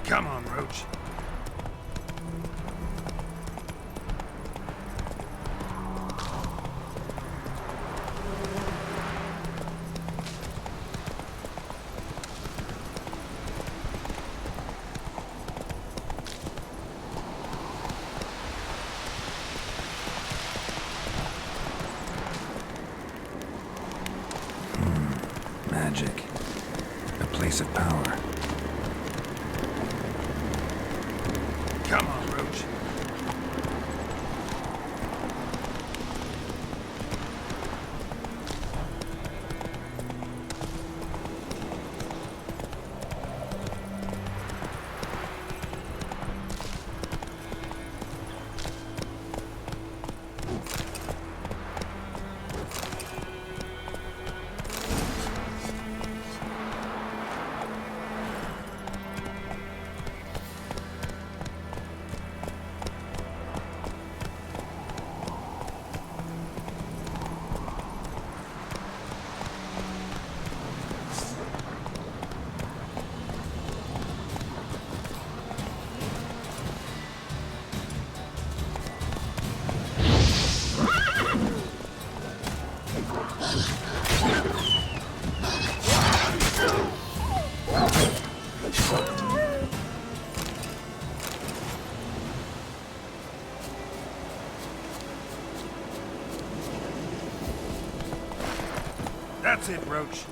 Come on, Roach. Magic. A place of power. Come on, Roach. That's it, Roach.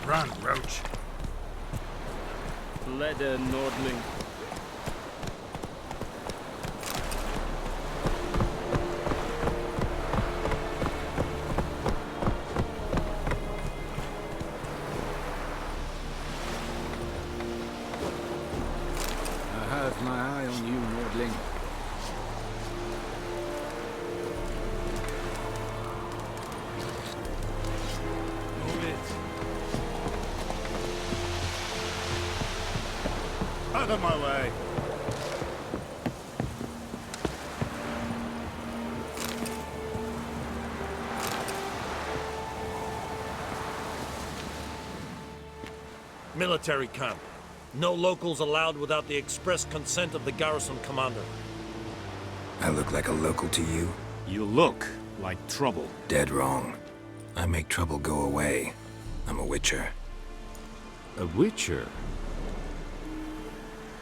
Run, Roach. Leather, Nordling. I have my eye on you, Nordling. Move it. Out of my way. Military camp. No locals allowed without the express consent of the garrison commander. I look like a local to you? You look like trouble. Dead wrong. I make trouble go away. I'm a witcher. A witcher?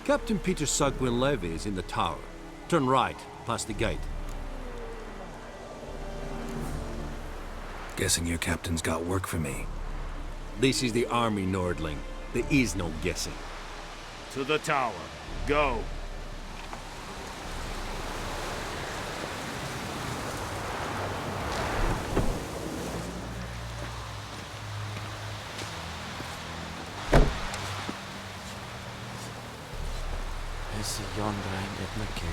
Captain Peter Sugwin Levy is in the tower. Turn right, past the gate. Guessing your captain's got work for me. This is the army, Nordling. There is no guessing. To the tower. Go. Is yonder en et me keer.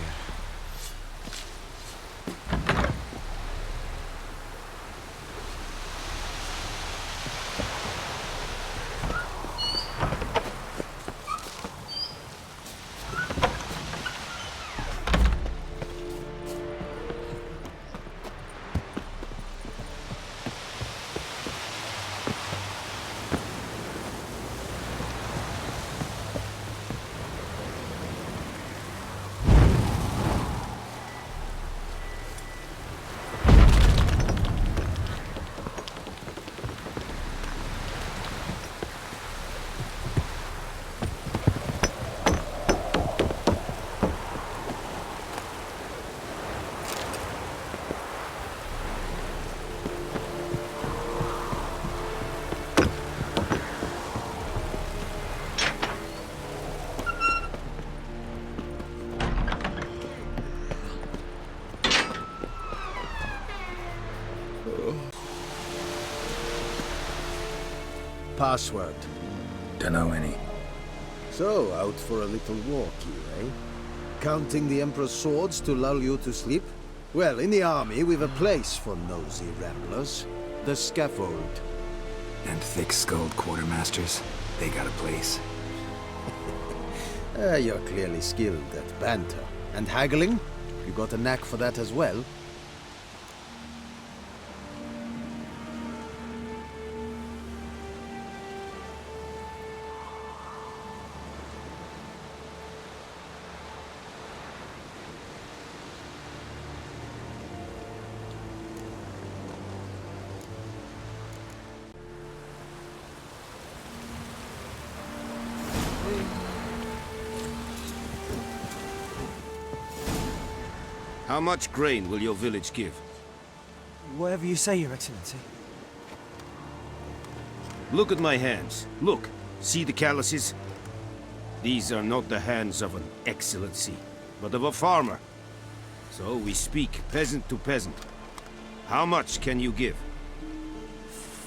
Password. Dunno any. So, out for a little walk here, eh? Counting the Emperor's swords to lull you to sleep? Well, in the army, we've a place for nosy ramblers. The scaffold. And thick-skulled quartermasters, they got a place. You're clearly skilled at banter. And haggling? You got a knack for that as well? How much grain will your village give? Whatever you say, Your Excellency. Look at my hands. Look. See the calluses? These are not the hands of an excellency, but of a farmer. So we speak peasant to peasant. How much can you give?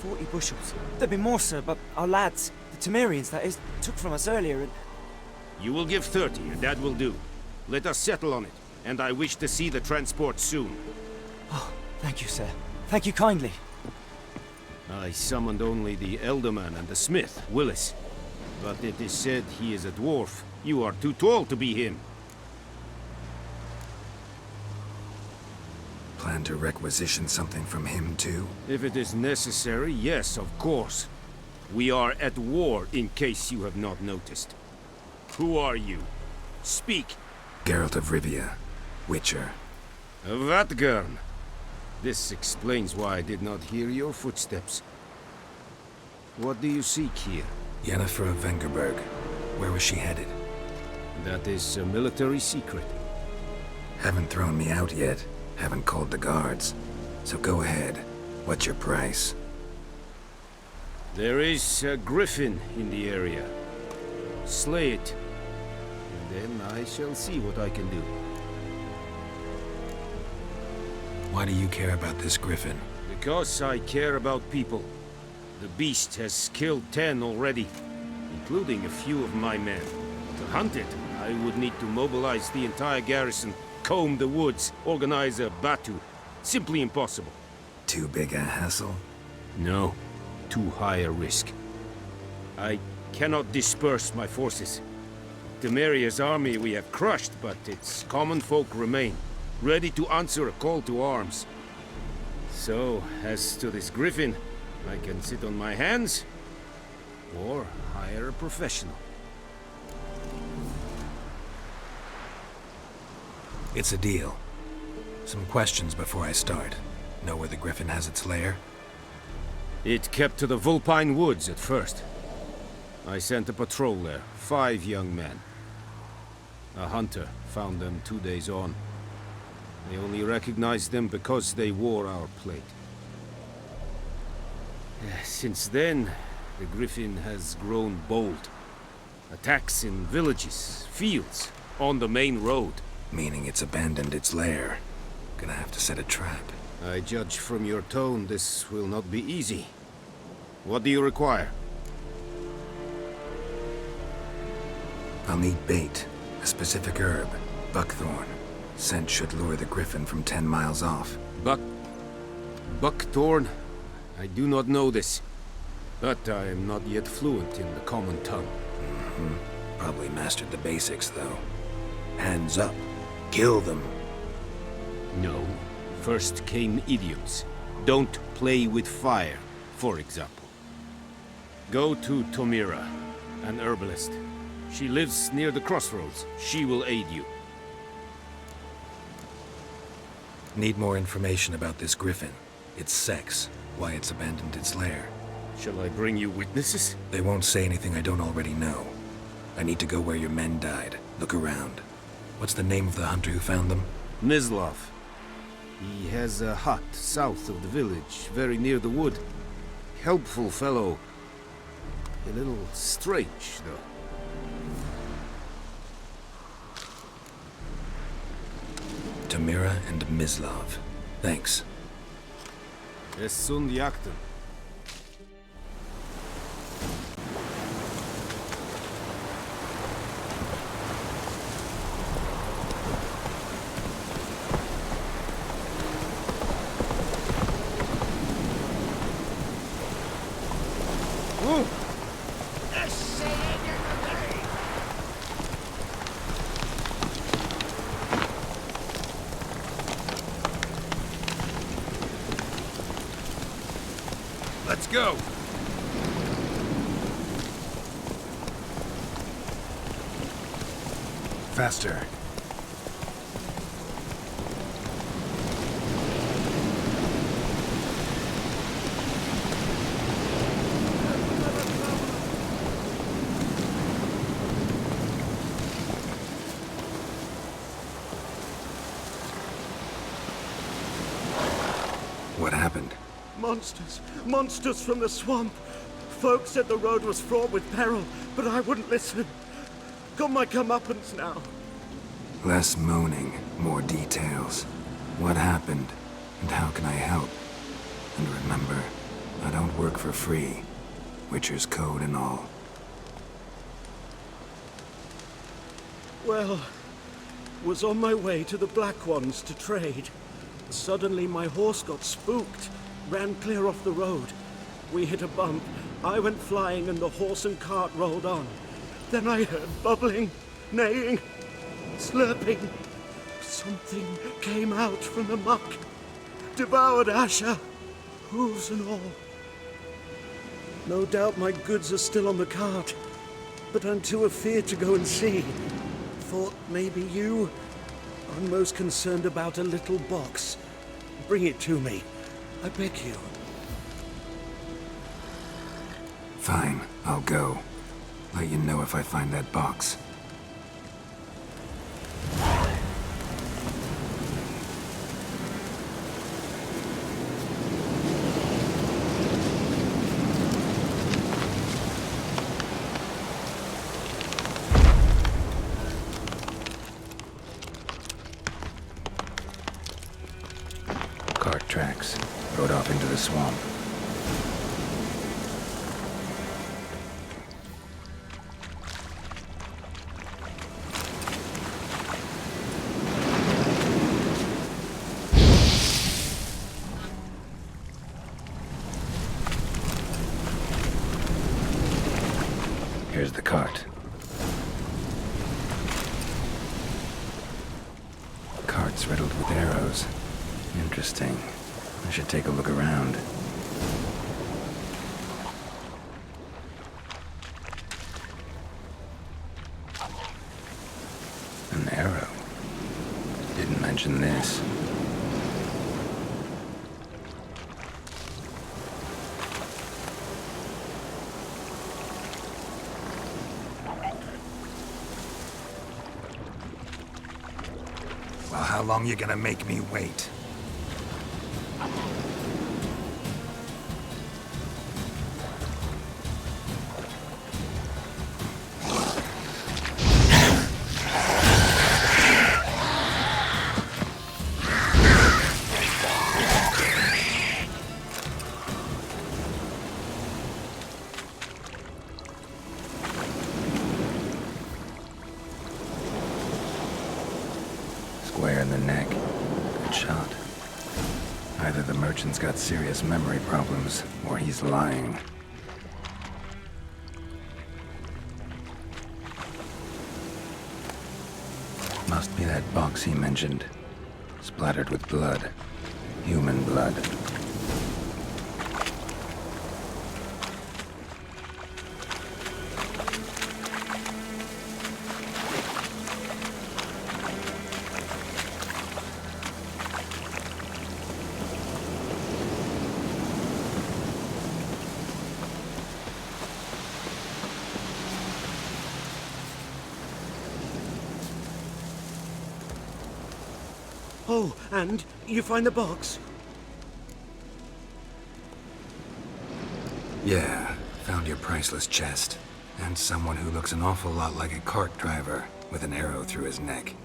40 bushels. There'd be more, sir, but our lads, the Temerians, that is, took from us earlier and... You will give 30, and that will do. Let us settle on it, and I wish to see the transport soon. Oh, thank you, sir. Thank you kindly. I summoned only the Elderman and the smith, Willis. But it is said he is a dwarf. You are too tall to be him. Plan to requisition something from him, too? If it is necessary, yes, of course. We are at war, in case you have not noticed. Who are you? Speak! Geralt of Rivia, Witcher. Vatgern. This explains why I did not hear your footsteps. What do you seek here? Yennefer of Vengerberg. Where was she headed? That is a military secret. Haven't thrown me out yet. Haven't called the guards. So go ahead. What's your price? There is a Griffin in the area. Slay it. And then I shall see what I can do. Why do you care about this Griffin? Because I care about people. The beast has killed 10 already, including a few of my men. To hunt it, I would need to mobilize the entire garrison, comb the woods, organize a batu. Simply impossible. Too big a hassle? No, too high a risk. I cannot disperse my forces. Temeria's army we have crushed, but its common folk remain, ready to answer a call to arms. So, as to this Griffin, I can sit on my hands, or hire a professional. It's a deal. Some questions before I start. Know where the Griffin has its lair? It kept to the Vulpine Woods at first. I sent a patrol there, 5 young men. A hunter found them 2 days on. They only recognized them because they wore our plate. Since then, the Griffin has grown bold. Attacks in villages, fields, on the main road. Meaning it's abandoned its lair. Gonna have to set a trap. I judge from your tone this will not be easy. What do you require? I'll need bait. A specific herb. Buckthorn. Scent should lure the Griffin from 10 miles off. Buckthorn? I do not know this. But I am not yet fluent in the common tongue. Probably mastered the basics, though. Hands up. Kill them. No. First came idioms. Don't play with fire, for example. Go to Tomira, an herbalist. She lives near the crossroads. She will aid you. Need more information about this Griffin. Its sex. Why it's abandoned its lair. Shall I bring you witnesses? They won't say anything I don't already know. I need to go where your men died. Look around. What's the name of the hunter who found them? Mislav. He has a hut south of the village, very near the wood. Helpful fellow. A little strange, though. Tamira and Mislav. Thanks. Es sunt jakten. Let's go! Faster. What happened? Monsters! Monsters from the swamp! Folk said the road was fraught with peril, but I wouldn't listen. Got my comeuppance now. Less moaning, more details. What happened, and how can I help? And remember, I don't work for free. Witcher's code and all. Well, was on my way to the Black Ones to trade. Suddenly my horse got spooked, ran clear off the road. We hit a bump, I went flying and the horse and cart rolled on. Then I heard bubbling, neighing, slurping. Something came out from the muck, devoured Asher, hooves and all. No doubt my goods are still on the cart, but I'm too afeard to go and see. Thought maybe you... I'm most concerned about a little box. Bring it to me. I beg you. Fine, I'll go. Let you know if I find that box. Cart tracks. Rode off into the swamp. Here's the cart. Cart's riddled with arrows. Interesting. I should take a look around. An arrow. Didn't mention this. Well, how long you gonna make me wait? Square in the neck. Good shot. Either the merchant's got serious memory problems, or he's lying. Must be that box he mentioned. Splattered with blood. Human blood. Oh, and you find the box? Yeah, found your priceless chest. And someone who looks an awful lot like a cart driver, with an arrow through his neck.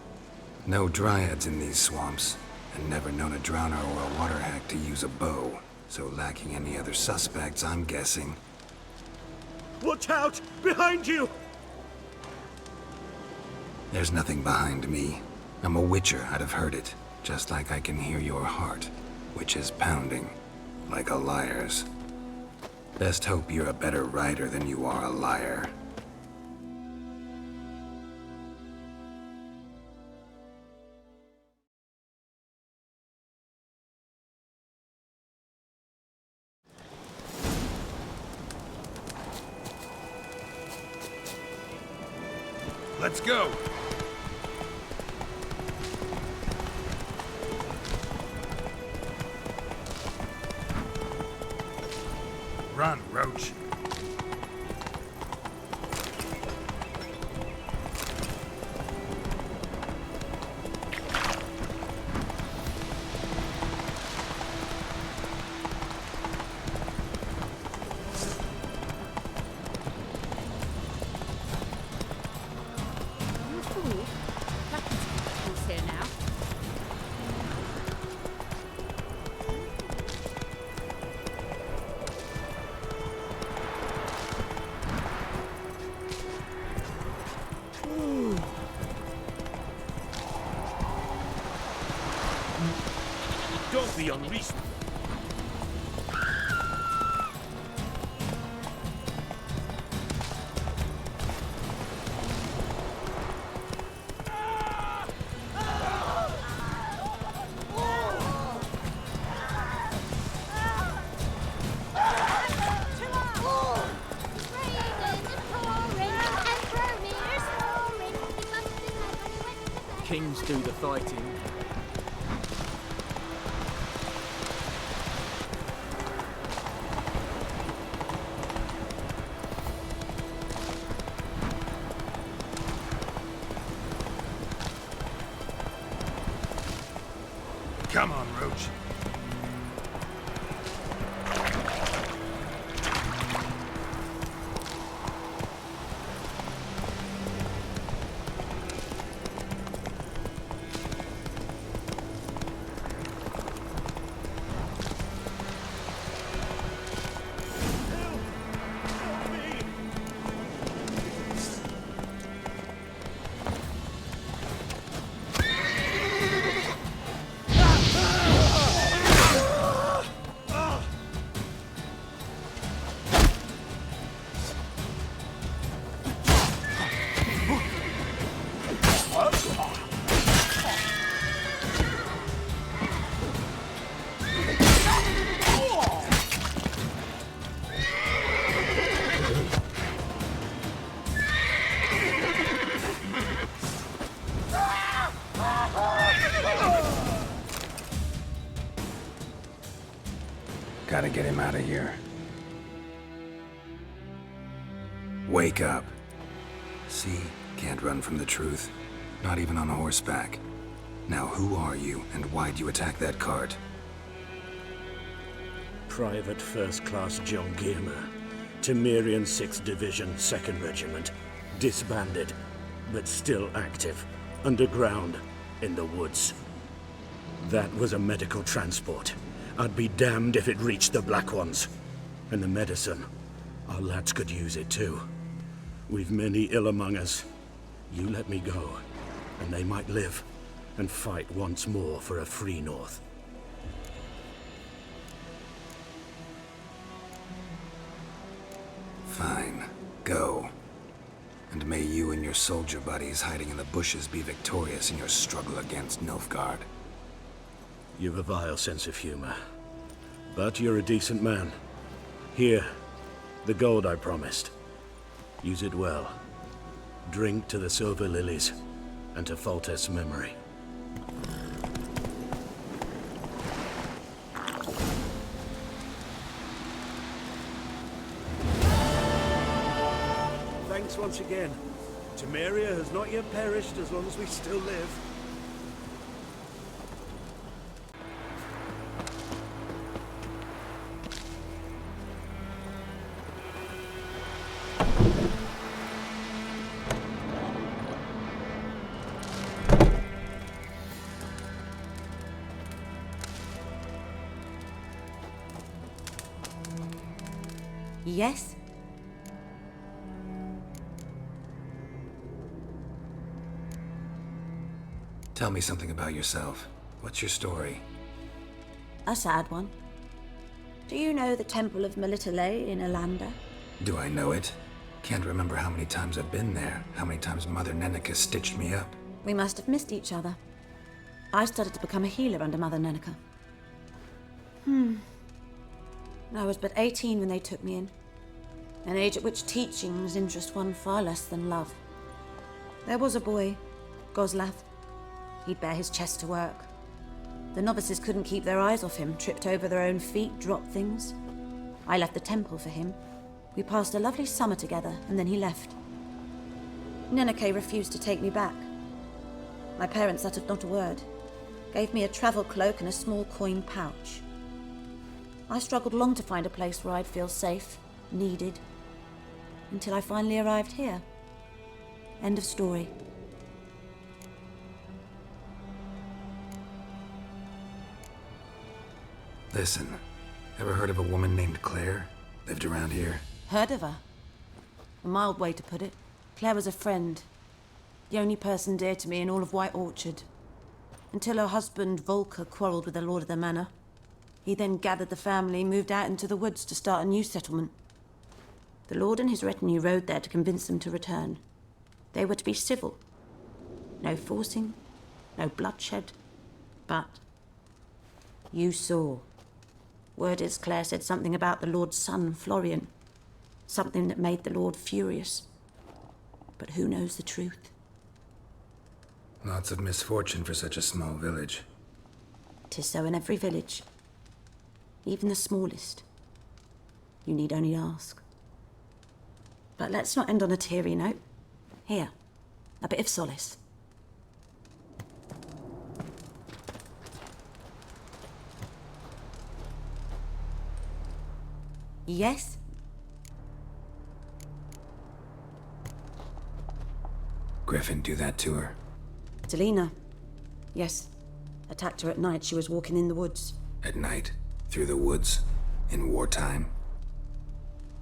No dryads in these swamps, and never known a drowner or a water hack to use a bow. So lacking any other suspects, I'm guessing. Watch out! Behind you! There's nothing behind me. I'm a witcher, I'd have heard it. Just like I can hear your heart, which is pounding, like a liar's. Best hope you're a better rider than you are a liar. Let's go! Run, Roach. Here now. Don't be unreasonable. Kings do the fighting. Come on, Roach. Gotta get him out of here. Wake up. See? Can't run from the truth. Not even on horseback. Now who are you, and why'd you attack that cart? Private First Class John Giermer, Temerian 6th Division, 2nd Regiment. Disbanded, but still active. Underground, in the woods. That was a medical transport. I'd be damned if it reached the Black Ones. And the medicine, our lads could use it too. We've many ill among us. You let me go, and they might live and fight once more for a free North. Fine. Go. And may you and your soldier buddies hiding in the bushes be victorious in your struggle against Nilfgaard. You've a vile sense of humor. But you're a decent man. Here, the gold I promised. Use it well. Drink to the Silver Lilies, and to Foltest's memory. Thanks once again. Temeria has not yet perished as long as we still live. Yes? Tell me something about yourself. What's your story? A sad one. Do you know the Temple of Melitele in Alanda? Do I know it? Can't remember how many times I've been there, how many times Mother Neneka stitched me up. We must have missed each other. I started to become a healer under Mother Neneka. I was but 18 when they took me in. An age at which teachings interest one far less than love. There was a boy, Goslath. He'd bear his chest to work. The novices couldn't keep their eyes off him, tripped over their own feet, dropped things. I left the temple for him. We passed a lovely summer together, and then he left. Neneke refused to take me back. My parents uttered not a word, gave me a travel cloak and a small coin pouch. I struggled long to find a place where I'd feel safe, needed, until I finally arrived here. End of story. Listen, ever heard of a woman named Claire? Lived around here? Heard of her? A mild way to put it. Claire was a friend. The only person dear to me in all of White Orchard. Until her husband, Volker, quarreled with the lord of the manor. He then gathered the family, moved out into the woods to start a new settlement. The lord and his retinue rode there to convince them to return. They were to be civil. No forcing, no bloodshed. But you saw. Word is Claire said something about the lord's son, Florian. Something that made the lord furious. But who knows the truth? Lots of misfortune for such a small village. 'Tis so in every village. Even the smallest. You need only ask. But let's not end on a teary note. Here, a bit of solace. Yes? Griffin do that to her? Delina. Yes. Attacked her at night. She was walking in the woods. At night? Through the woods? In wartime?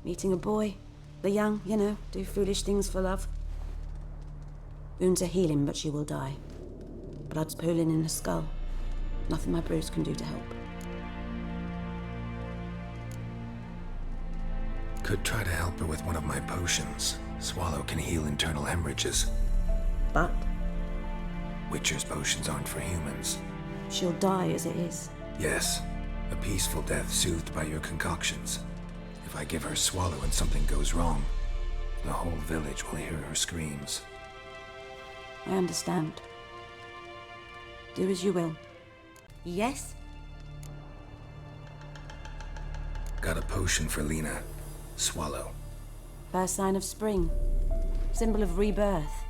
Meeting a boy. The young, you know, do foolish things for love. Wounds are healing, but she will die. Blood's pooling in her skull. Nothing my bruise can do to help. Could try to help her with one of my potions. Swallow can heal internal hemorrhages. But Witcher's potions aren't for humans. she'll die as it is. Yes, a peaceful death soothed by your concoctions. If I give her Swallow and something goes wrong, the whole village will hear her screams. I understand. Do as you will. Yes? Got a potion for Lena. Swallow. First sign of spring. Symbol of rebirth.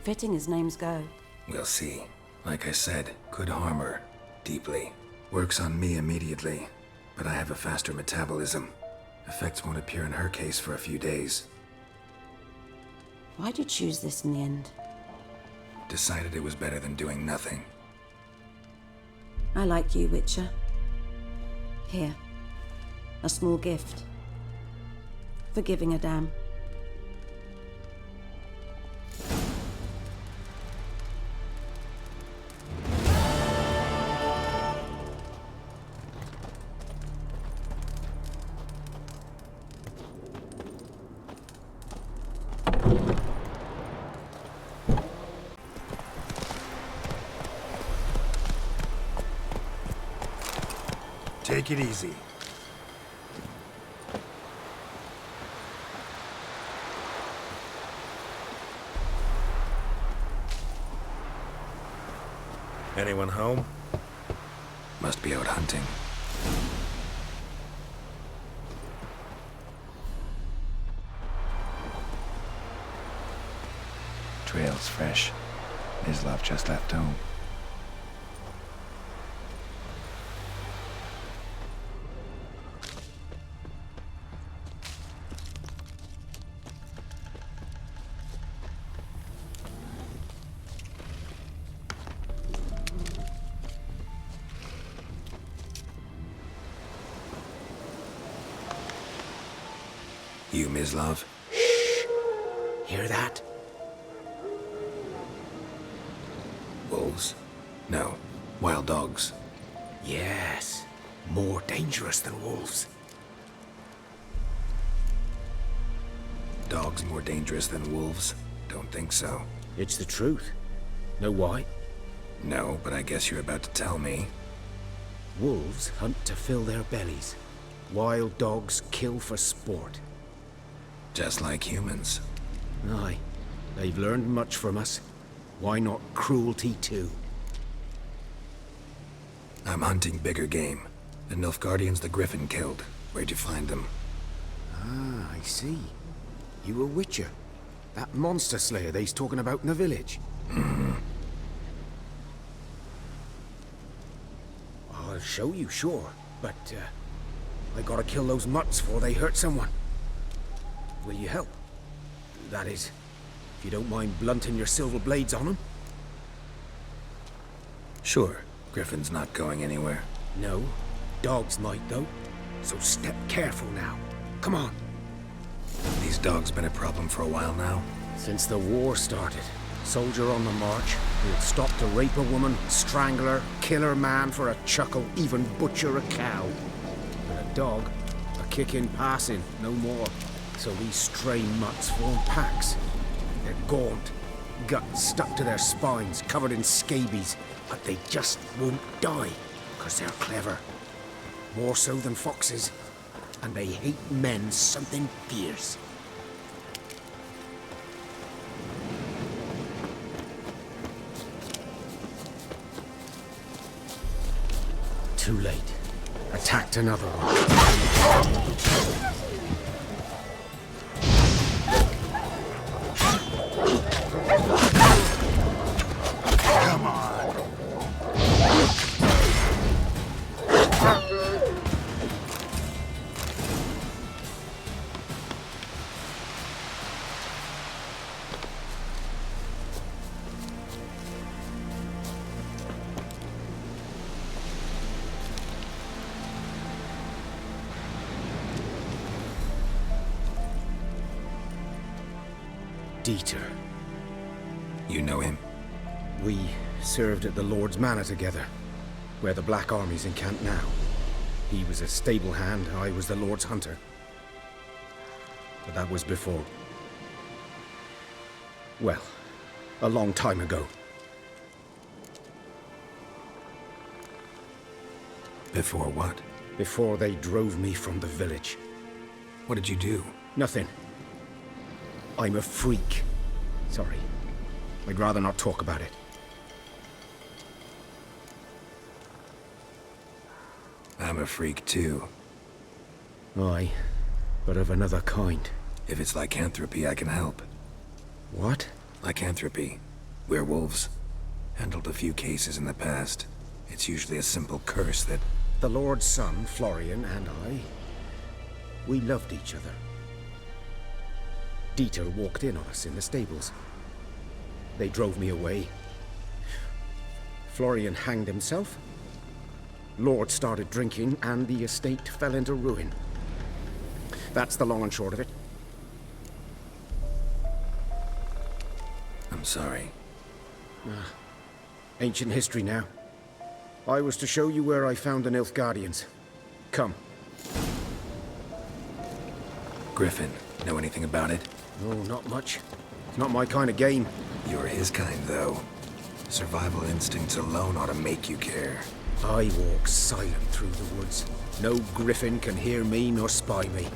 Fitting as names go. We'll see. Like I said, could harm her. Deeply. Works on me immediately, but I have a faster metabolism. Effects won't appear in her case for a few days. Why'd you choose this in the end? Decided it was better than doing nothing. I like you, Witcher. Here. A small gift. For giving a damn. Take it easy. Anyone home? Must be out hunting. Trail's fresh. Mislav just left home. You, Mislav? Hear that? Wolves? No. Wild dogs. Yes. More dangerous than wolves. Dogs more dangerous than wolves? Don't think so. It's the truth. Know why? No, but I guess you're about to tell me. Wolves hunt to fill their bellies. Wild dogs kill for sport. Just like humans. Aye. They've learned much from us. Why not cruelty too? I'm hunting bigger game. The Nilfgaardians the Griffin killed. Where'd you find them? Ah, I see. You a witcher. That monster slayer they's talking about in the village. I'll show you, sure. But, I gotta kill those mutts before they hurt someone. Will you help? That is, if you don't mind blunting your silver blades on them. Sure. Griffin's not going anywhere. No. Dogs might, though. So step careful now. Come on. These dogs been a problem for a while now. Since the war started, soldier on the march, who'd stop to rape a woman, strangle her, kill her man for a chuckle, even butcher a cow. But a dog, a kick in passing, no more. So these stray mutts form packs. They're gaunt, guts stuck to their spines, covered in scabies, but they just won't die, 'cause they're clever. More so than foxes, and they hate men something fierce. Too late. Attacked another one. Dieter. You know him? We served at the Lord's Manor together, where the Black Army's encamped now. He was a stable hand, I was the Lord's hunter. But that was before... well, a long time ago. Before what? Before they drove me from the village. What did you do? Nothing. I'm a freak. Sorry. I'd rather not talk about it. I'm a freak too. Aye, but of another kind. If it's lycanthropy, I can help. What? Lycanthropy. Werewolves. Handled a few cases in the past. It's usually a simple curse that... The Lord's son, Florian, and I... we loved each other. Dieter walked in on us in the stables. They drove me away. Florian hanged himself. Lord started drinking, and the estate fell into ruin. That's the long and short of it. I'm sorry. Ancient history now. I was to show you where I found the Nilfgaardians. Come. Griffin, know anything about it? No, not much. It's not my kind of game. You're his kind, though. Survival instincts alone ought to make you care. I walk silent through the woods. No Griffin can hear me nor spy me.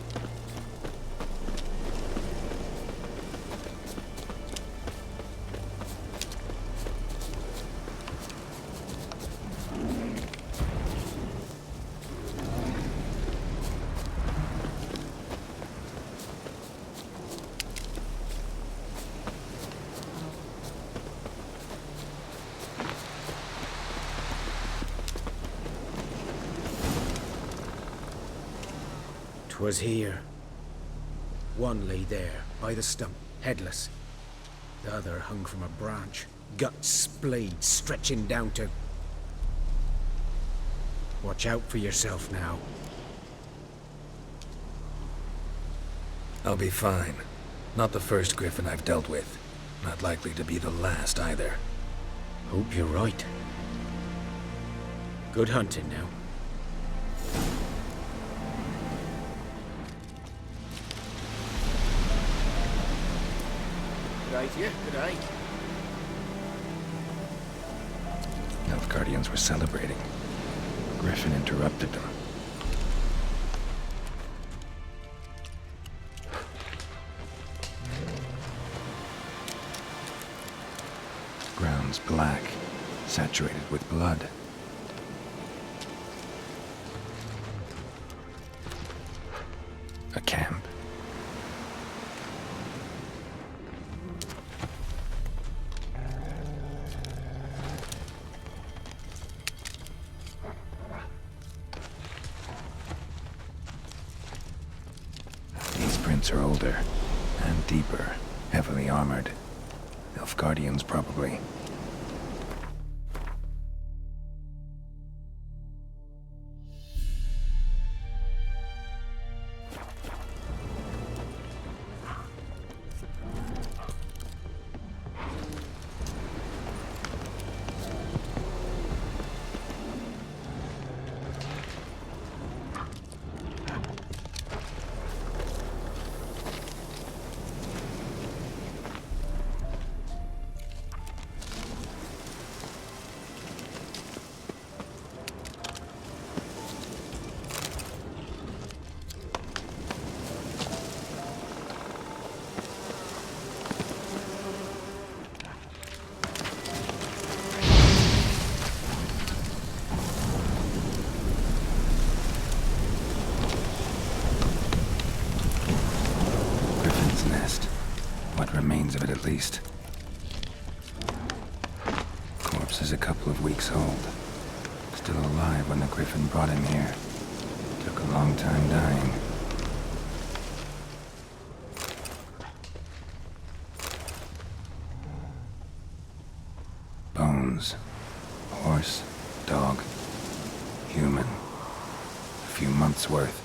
Was here. One lay there, by the stump, headless. The other hung from a branch, guts splayed, stretching down to... Watch out for yourself now. I'll be fine. Not the first Griffin I've dealt with. Not likely to be the last, either. Hope you're right. Good hunting now. Good day, good day. Nilfgaardians were celebrating. Griffin interrupted them. Turns black, saturated with blood. A camp. These prints are older and deeper, heavily armored. Nilfgaardians, probably. Griffin's nest. What remains of it, at least. Corpse is a couple of weeks old. Still alive when the Griffin brought him here. Took a long time dying. Bones. Horse. Dog. Human. A few months' worth.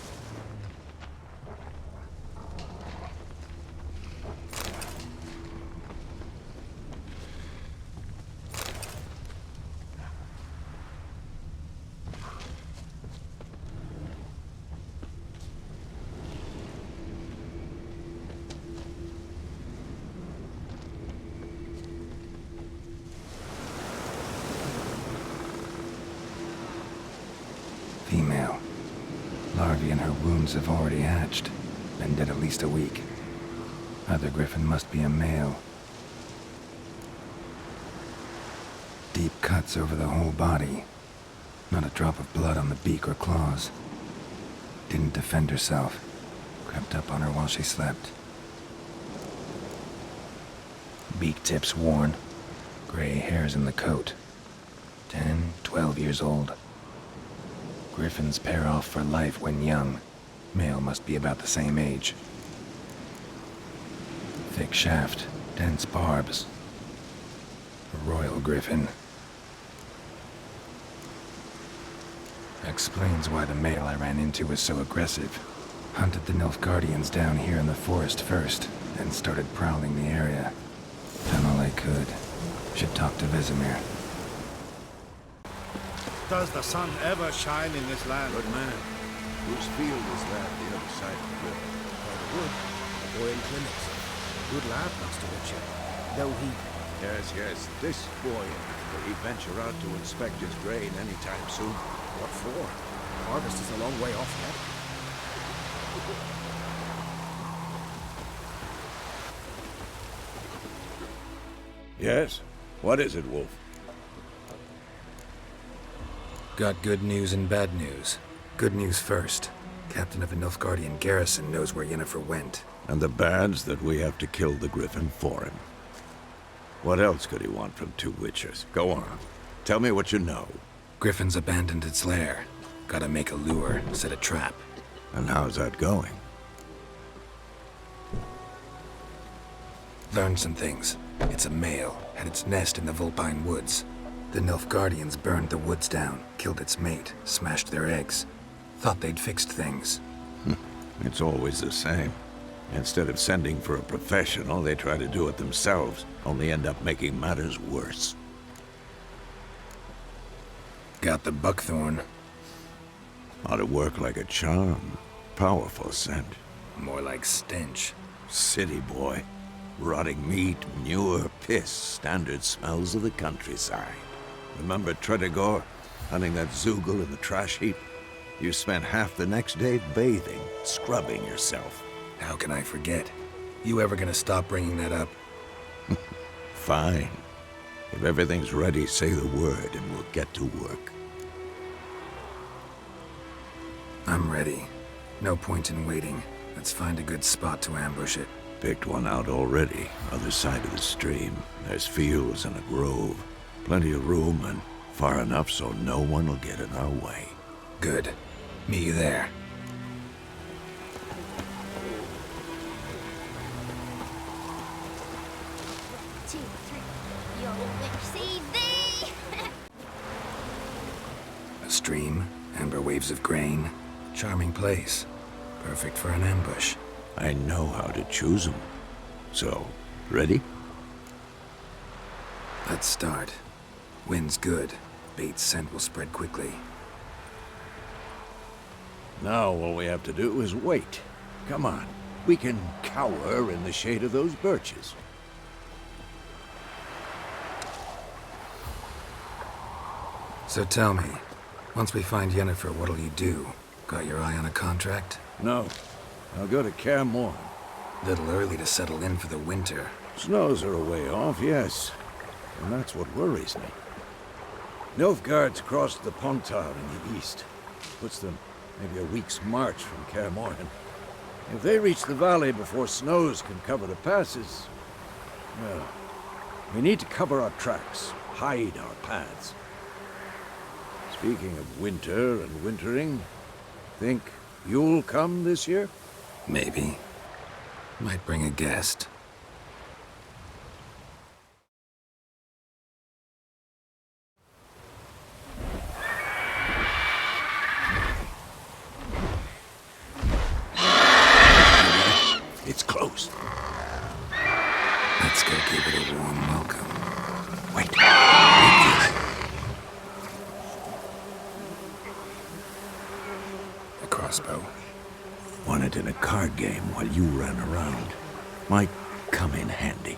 Female. Larvae in her wounds have already hatched. Been dead at least a week. Other Griffin must be a male. Deep cuts over the whole body. Not a drop of blood on the beak or claws. Didn't defend herself. Crept up on her while she slept. Beak tips worn. Gray hairs in the coat. 10, 12 years old. Griffins pair off for life when young. Male must be about the same age. Thick shaft, dense barbs. A royal griffin. Explains why the male I ran into was so aggressive. Hunted the Nilfgaardians down here in the forest first, then started prowling the area. Done all I could. Should talk to Vesemir. Does the sun ever shine in this land? Good man. Whose field is that the other side of the river? Wood. Or in clinics. Good lad, Master Richard. Though he... Yes. This boy, will he venture out to inspect his grain anytime soon? What for? Harvest is a long way off yet. Yes? What is it, Wolf? Got good news and bad news. Good news first. Captain of the Nilfgaardian garrison knows where Yennefer went. And the bad's that we have to kill the Griffin for him. What else could he want from two witchers? Go on. Tell me what you know. Griffin's abandoned its lair. Gotta make a lure, set a trap. And how's that going? Learned some things. It's a male, had its nest in the Vulpine Woods. The Nilfgaardians burned the woods down, killed its mate, smashed their eggs. Thought they'd fixed things. It's always the same. Instead of sending for a professional, they try to do it themselves, only end up making matters worse. Got the buckthorn. Ought to work like a charm. Powerful scent. More like stench. City boy. Rotting meat, manure, piss, standard smells of the countryside. Remember Tredegor, hunting that Zoogle in the trash heap? You spent half the next day bathing, scrubbing yourself. How can I forget? You ever gonna stop bringing that up? Fine. If everything's ready, say the word and we'll get to work. I'm ready. No point in waiting. Let's find a good spot to ambush it. Picked one out already, other side of the stream. There's fields and a grove. Plenty of room and far enough so no one will get in our way. Good. Meet you there. A stream, amber waves of grain. Charming place. Perfect for an ambush. I know how to choose them. So, ready? Let's start. Wind's good. Bait's scent will spread quickly. Now all we have to do is wait. Come on. We can cower in the shade of those birches. So tell me, once we find Yennefer, what'll you do? Got your eye on a contract? No. I'll go to Kaer Morhen. Little early to settle in for the winter. Snows are a way off, yes. And that's what worries me. Nilfgaard's crossed the Pontar in the east. Puts them maybe a week's march from Kaer Morhen. If they reach the valley before snows can cover the passes, well, we need to cover our tracks, hide our paths. Speaking of winter and wintering, think you'll come this year? Maybe. Might bring a guest. It's close. Let's go give it a warm welcome. Wait. A crossbow. Won it in a card game while you ran around. Might come in handy.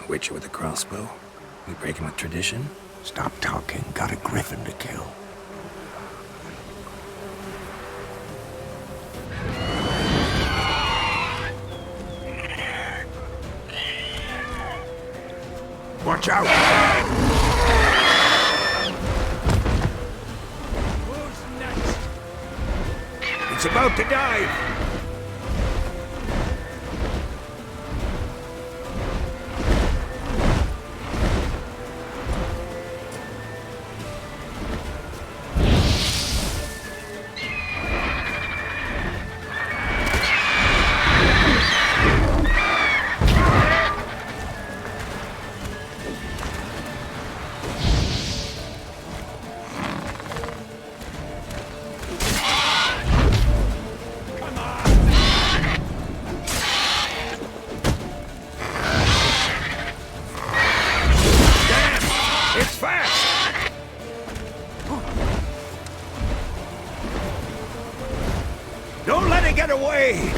A witcher with a crossbow? We breaking with tradition? Stop talking. Got a Griffin to kill. Watch out! Who's next? It's about to dive! It's fast! Don't let it get away!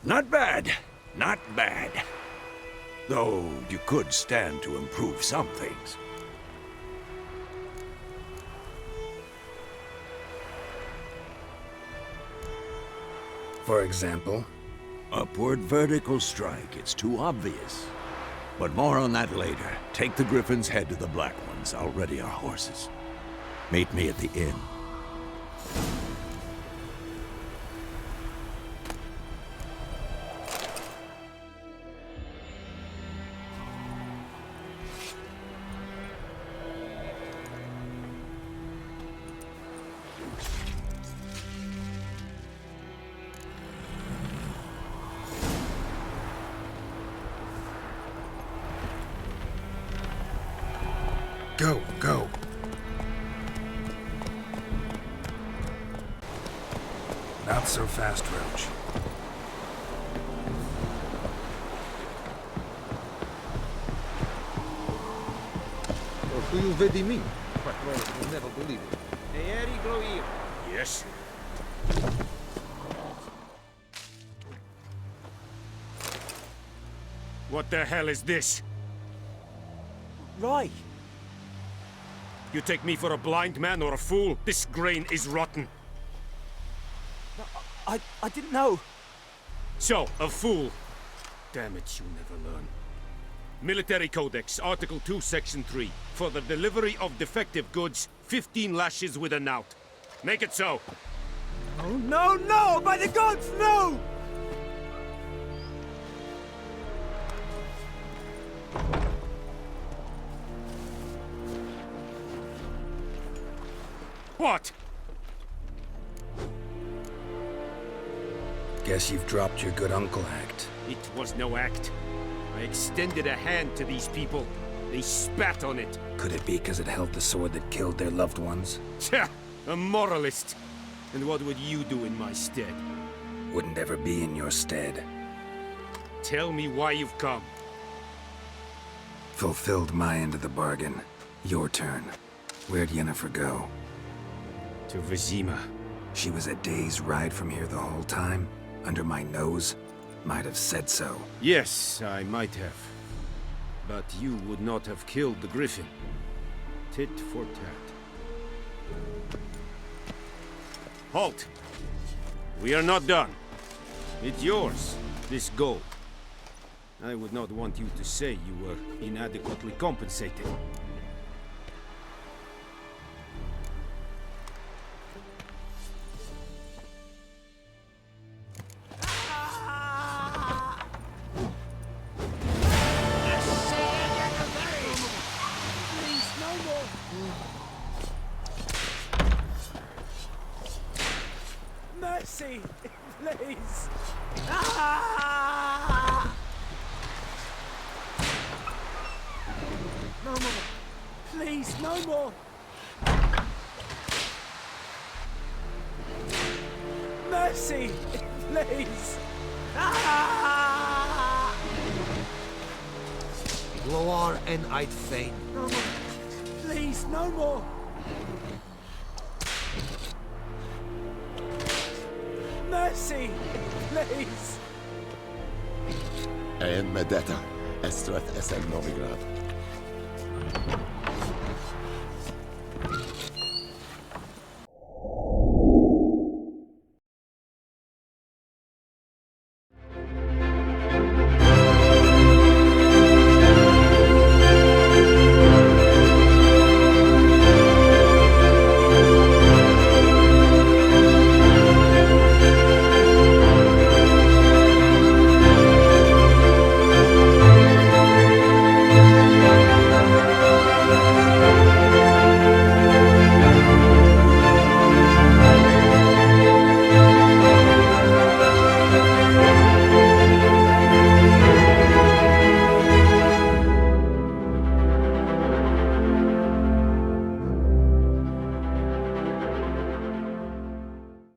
Not bad. Not bad. Though you could stand to improve some things. For example? Upward vertical strike. It's too obvious. But more on that later. Take the Griffin's head to the Black Ones. I'll ready our horses. Meet me at the inn. Go, go. Not so fast, Roach. Who you vedi me? Patrone will never believe it. Yes? What the hell is this? Right. You take me for a blind man or a fool? This grain is rotten. I didn't know. So, a fool. Damn it, you never learn. Military Codex, Article 2, Section 3. For the delivery of defective goods, 15 lashes with a knout. Make it so. Oh, no, no! By the gods, no! What? Guess you've dropped your good uncle act. It was no act. I extended a hand to these people. They spat on it. Could it be because it held the sword that killed their loved ones? Tja, a moralist. And what would you do in my stead? Wouldn't ever be in your stead. Tell me why you've come. Fulfilled my end of the bargain. Your turn. Where'd Yennefer go? To Vizima. She was a day's ride from here the whole time? Under my nose? Might have said so. Yes, I might have. But you would not have killed the Griffin. Tit for tat. Halt! We are not done. It's yours, this gold. I would not want you to say you were inadequately compensated. Mercy, please. Ah! No more. Please, no more. Mercy, please. Ah! Loar and I'd fain. No more. Please, no more. Mercy, please. En med detta är Strat SL Novigrad.